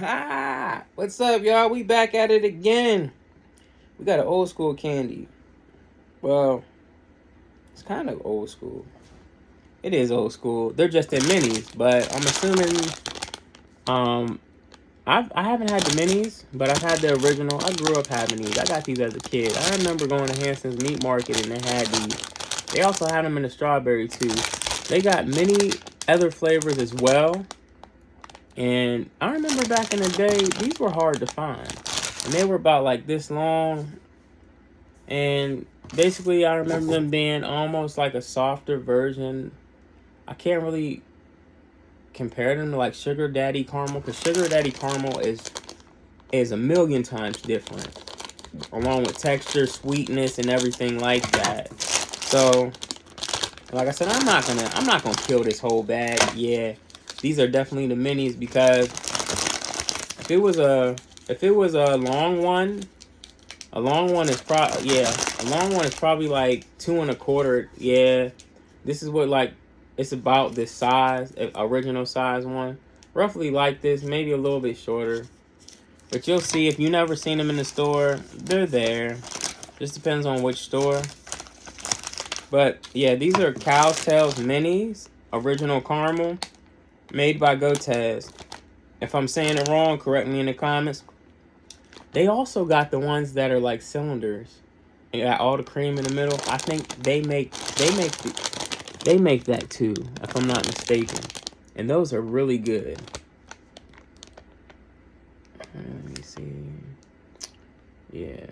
Ah, what's up, y'all? We back at it again. We got an old school candy. Well, it's kind of old school. It is old school. They're just in minis, but I'm assuming um I haven't had the minis, but I've had the original. I grew up having these. I got these as a kid. I remember going to Hanson's Meat Market and they had these. They also had them in the strawberry too. They got many other flavors as well. And I remember back in the day, these were hard to find. And they were about like this long. And basically, I remember them being almost like a softer version. I can't really compare them to like Sugar Daddy Caramel, because Sugar Daddy Caramel is a million times different, along with texture, sweetness, and everything like that. So, like I said, I'm not gonna kill this whole bag. Yeah, these are definitely the minis because if it was a if it was a long one is a long one is probably like 2 1/4. Yeah, this is what like it's about this size, original size one, roughly like this, maybe a little bit shorter. But you'll see if you never seen them in the store, they're there. Just depends on which store. But yeah, these are Cow's Tails Minis, original caramel, made by Goetze. If I'm saying it wrong, correct me in the comments. They also got the ones that are like cylinders. And got all the cream in the middle. I think they make that too, if I'm not mistaken. And those are really good. Let me see. Yeah.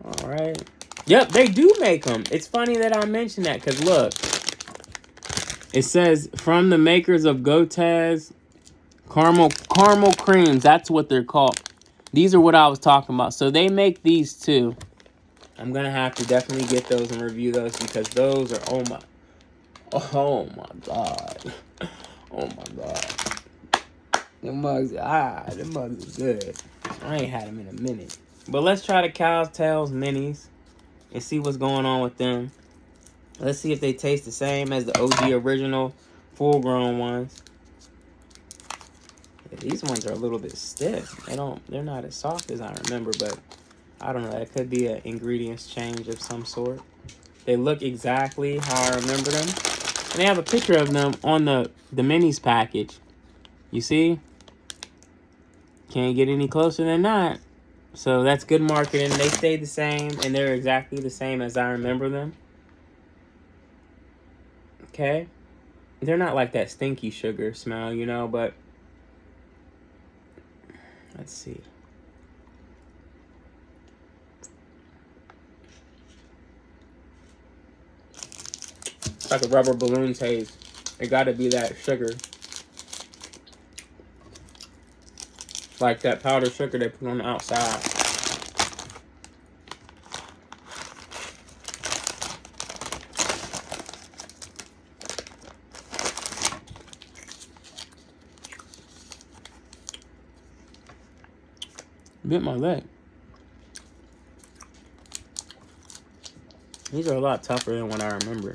All right. Yep, they do make them. It's funny that I mentioned that because look, it says from the makers of Goetze caramel creams. That's what they're called. These are what I was talking about. So they make these too. I'm gonna have to definitely get those and review those because those are oh my god, oh my god. Them mugs are good. I ain't had them in a minute. But let's try the Cow's Tails minis and see what's going on with them. Let's see if they taste the same as the OG original full grown ones. Yeah, these ones are a little bit stiff. They're not as soft as I remember, but I don't know. That could be an ingredients change of some sort. They look exactly how I remember them. And they have a picture of them on the minis package. You see? Can't get any closer than that. So that's good marketing. They stay the same, and they're exactly the same as I remember them. Okay? They're not like that stinky sugar smell, but let's see. It's like a rubber balloon taste. It gotta be that sugar. Like that powdered sugar they put on the outside. Bit my leg. These are a lot tougher than what I remember.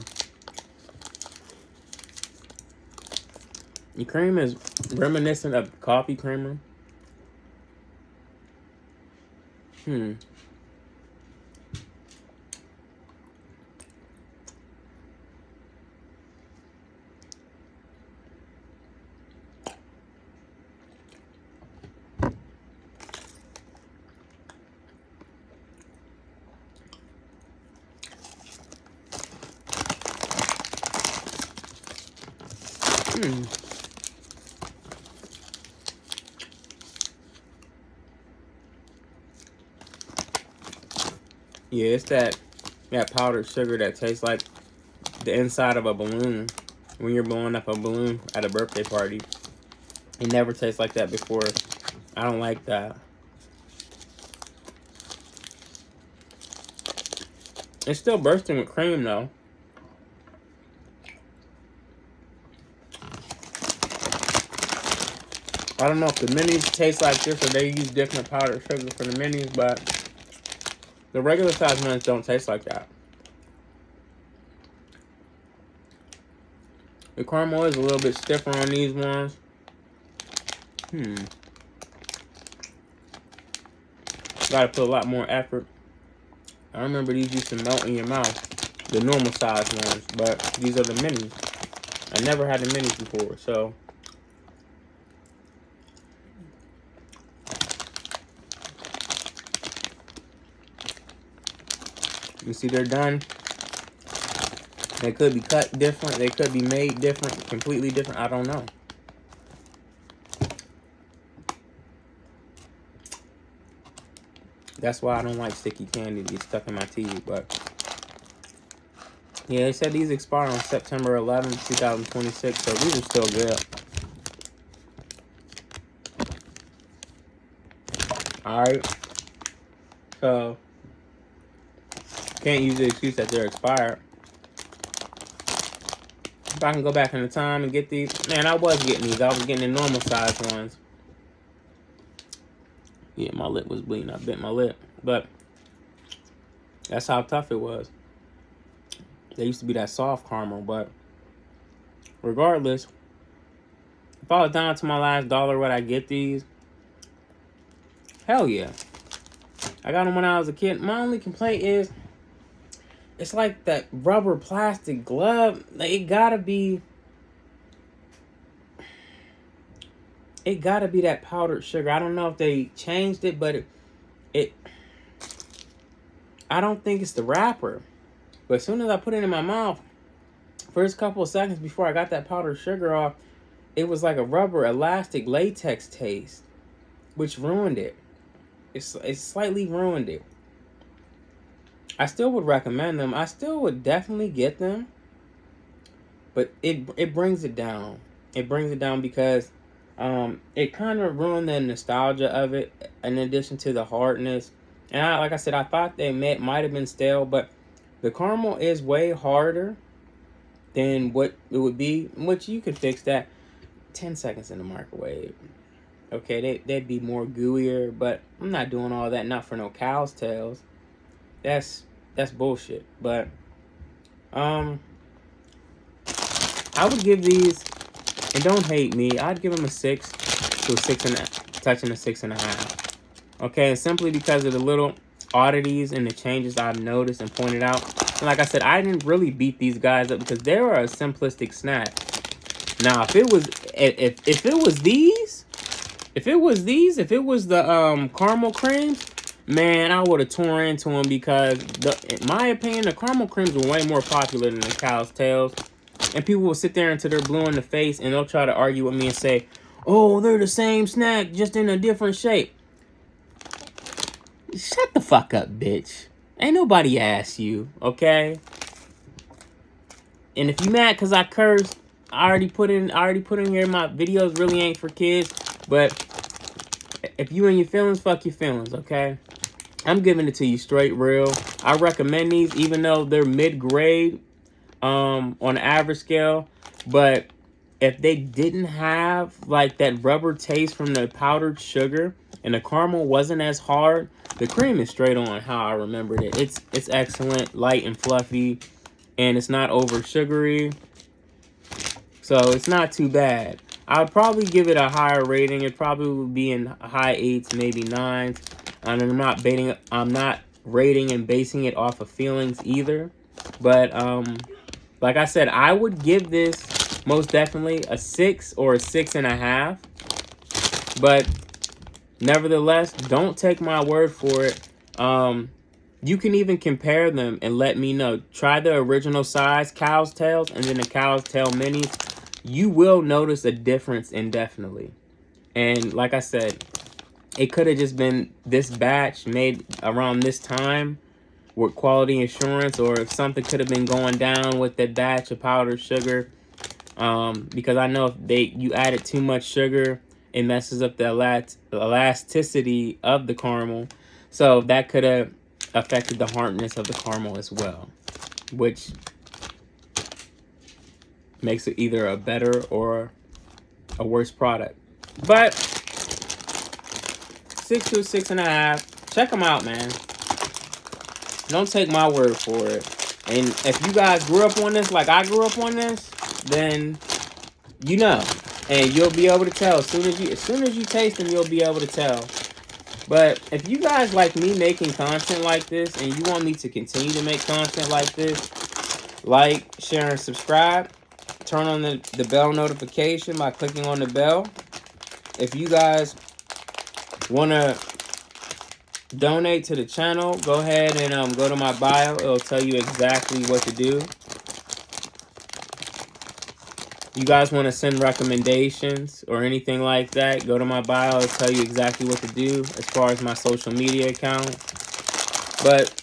The cream is reminiscent of coffee creamer. Hmm. Hmm. Yeah, it's that powdered sugar that tastes like the inside of a balloon when you're blowing up a balloon at a birthday party. It never tastes like that before. I don't like that. It's still bursting with cream though. I don't know if the minis taste like this or they use different powdered sugar for the minis, but the regular size ones don't taste like that. The caramel is a little bit stiffer on these ones. Hmm. Gotta put a lot more effort. I remember these used to melt in your mouth, the normal size ones, but these are the minis. I never had the minis before, so. You see they're done. They could be cut different. They could be made different, completely different. I don't know. That's why I don't like sticky candy to get stuck in my teeth. But yeah, they said these expire on September 11th, 2026. So these are still good. All right. So can't use the excuse that they're expired. If I can go back in the time and get these, man, I was getting these. I was getting the normal size ones. Yeah, my lip was bleeding. I bit my lip. But that's how tough it was. They used to be that soft caramel. But regardless, if I was down to my last dollar, would I get these? Hell yeah. I got them when I was a kid. My only complaint is it's like that rubber plastic glove. Like, it gotta be that powdered sugar. I don't know if they changed it, but it I don't think it's the wrapper. But as soon as I put it in my mouth, first couple of seconds before I got that powdered sugar off, it was like a rubber elastic latex taste, which ruined it. It's slightly ruined it. I still would recommend them. I still would definitely get them. But it brings it down. It brings it down because it kind of ruined the nostalgia of it in addition to the hardness. And like I said, I thought they might have been stale, but the caramel is way harder than what it would be, which you could fix that 10 seconds in the microwave. Okay, they'd be more gooier, but I'm not doing all that, not for no cow's tails. That's bullshit. But I would give these, and don't hate me, I'd give them a 6 to a 6 and touching a 6.5. Okay, and simply because of the little oddities and the changes I've noticed and pointed out. And like I said, I didn't really beat these guys up because they were a simplistic snack. Now, if it was the caramel creams, man, I would have torn into them because, in my opinion, the caramel creams were way more popular than the cow's tails. And people will sit there until they're blue in the face and they'll try to argue with me and say, oh, they're the same snack, just in a different shape. Shut the fuck up, bitch. Ain't nobody asked you, okay? And if you mad because I cursed, I already put in here my videos really ain't for kids. But if you in your feelings, fuck your feelings, okay? I'm giving it to you straight real. I recommend these even though they're mid-grade on an average scale. But if they didn't have like that rubber taste from the powdered sugar and the caramel wasn't as hard, the cream is straight on how I remembered it. It's excellent, light and fluffy, and it's not over sugary. So it's not too bad. I would probably give it a higher rating. It probably would be in high 8s, maybe 9s. And I'm not rating and basing it off of feelings either. But like I said, I would give this most definitely a 6 or a 6.5. But nevertheless, don't take my word for it. You can even compare them and let me know. Try the original size cow's tails and then the cow's tail minis. You will notice a difference indefinitely. And like I said, it could have just been this batch made around this time with quality assurance, or if something could have been going down with that batch of powdered sugar. Because I know if you added too much sugar, it messes up the elasticity of the caramel. So that could have affected the hardness of the caramel as well, which makes it either a better or a worse product. But 6 to 6.5. Check them out, man. Don't take my word for it. And if you guys grew up on this like I grew up on this, then you know. And you'll be able to tell as soon as you taste them, you'll be able to tell. But if you guys like me making content like this and you want me to continue to make content like this, like, share, and subscribe. Turn on the bell notification by clicking on the bell. If you guys want to donate to the channel, go ahead and go to my bio. It'll tell you exactly what to do. You guys want to send recommendations or anything like that, go to my bio. It'll tell you exactly what to do as far as my social media account. But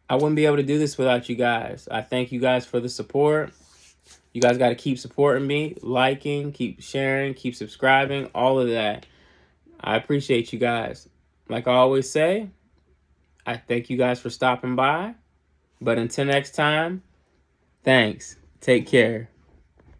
I wouldn't be able to do this without you guys. I thank you guys for the support. You guys got to keep supporting me, liking, keep sharing, keep subscribing, all of that. I appreciate you guys. Like I always say, I thank you guys for stopping by. But until next time, thanks. Take care.